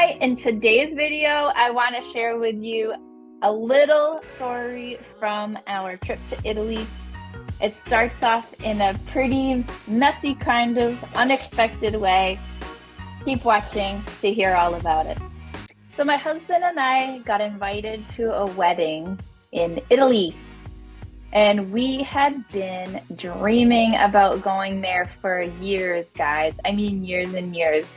right, in today's video, I want to share with you a little story from our trip to Italy. It starts off in a pretty messy, kind of unexpected way. Keep watching to hear all about it. So my husband and I got invited to a wedding in Italy. And we had been dreaming about going there for years, guys. I mean, years and years.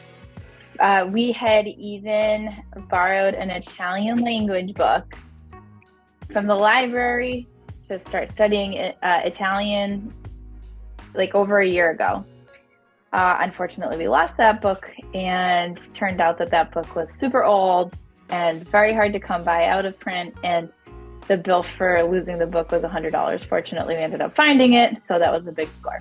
We had even borrowed an Italian language book from the library to start studying Italian like over a year ago. Unfortunately, we lost that book, and turned out that that book was super old and very hard to come by, out of print, and the bill for losing the book was $100. Fortunately, we ended up finding it, so that was a big score.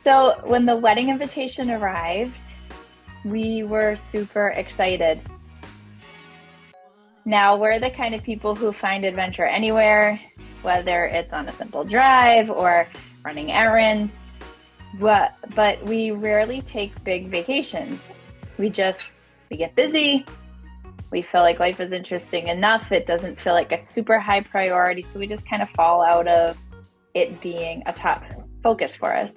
So when the wedding invitation arrived, we were super excited. Now, we're the kind of people who find adventure anywhere, whether it's on a simple drive or running errands, but we rarely take big vacations. We get busy. We feel like life is interesting enough. It doesn't feel like a super high priority, so we just kind of fall out of it being a top focus for us.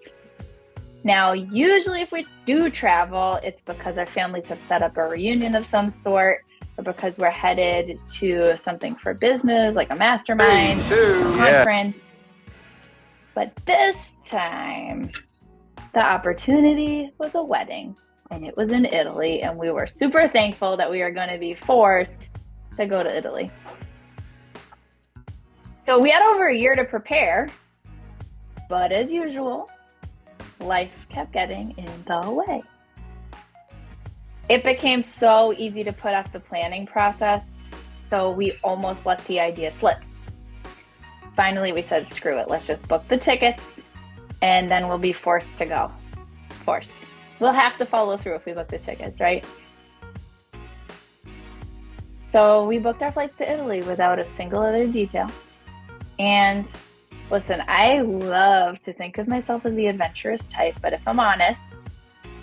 Now, usually if we do travel, it's because our families have set up a reunion of some sort, or because we're headed to something for business, like a mastermind, conference. Yeah. But this time, the opportunity was a wedding, and it was in Italy, and we were super thankful that we were going to be forced to go to Italy. So we had over a year to prepare, but as usual, life kept getting in the way. It became so easy to put off the planning process, so we almost let the idea slip. Finally, we said, screw it, let's just book the tickets, and then we'll be forced to go. Forced. We'll have to follow through if we book the tickets, right? So we booked our flights to Italy without a single other detail. And listen, I love to think of myself as the adventurous type, but if I'm honest,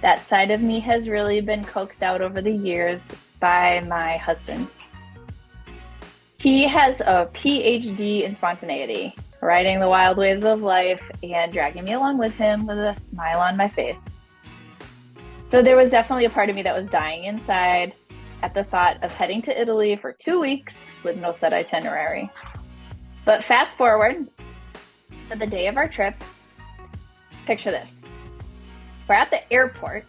that side of me has really been coaxed out over the years by my husband. He has a PhD in spontaneity, riding the wild waves of life and dragging me along with him with a smile on my face. So there was definitely a part of me that was dying inside at the thought of heading to Italy for 2 weeks with no set itinerary. But fast forward to the day of our trip. Picture this. We're at the airport,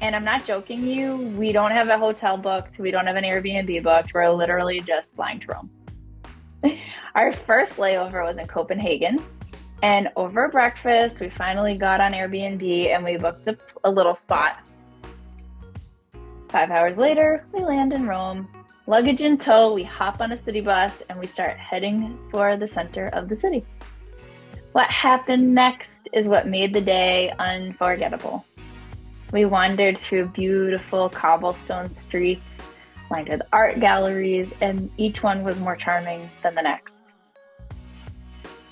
and I'm not joking you, we don't have a hotel booked, we don't have an Airbnb booked, we're literally just flying to Rome. Our first layover was in Copenhagen, and over breakfast, we finally got on Airbnb and we booked a little spot. 5 hours later, we land in Rome. Luggage in tow, we hop on a city bus and we start heading for the center of the city. What happened next is what made the day unforgettable. We wandered through beautiful cobblestone streets lined with art galleries, and each one was more charming than the next.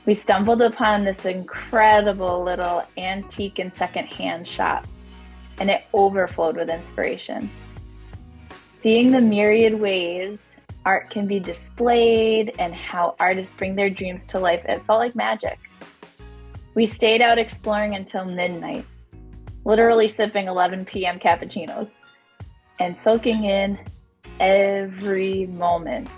We stumbled upon this incredible little antique and secondhand shop, and it overflowed with inspiration. Seeing the myriad ways art can be displayed and how artists bring their dreams to life, it felt like magic. We stayed out exploring until midnight, literally sipping 11 p.m. cappuccinos and soaking in every moment.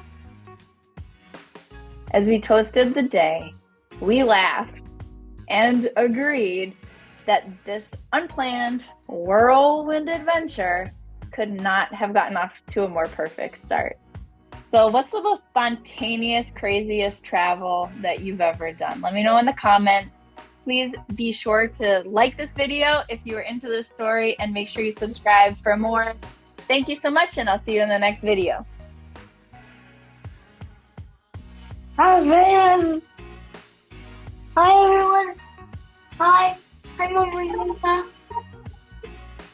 As we toasted the day, we laughed and agreed that this unplanned whirlwind adventure could not have gotten off to a more perfect start. So what's the most spontaneous, craziest travel that you've ever done? Let me know in the comments. Please be sure to like this video if you are into this story, and make sure you subscribe for more. Thank you so much, and I'll see you in the next video. Hi, Liz. Hi, everyone. Hi, I'm over here.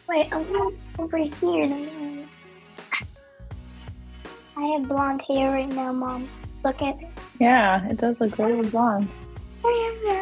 Wait, I'm over here. I have blonde hair right now, Mom. Look at it. Yeah, it does look really blonde. I have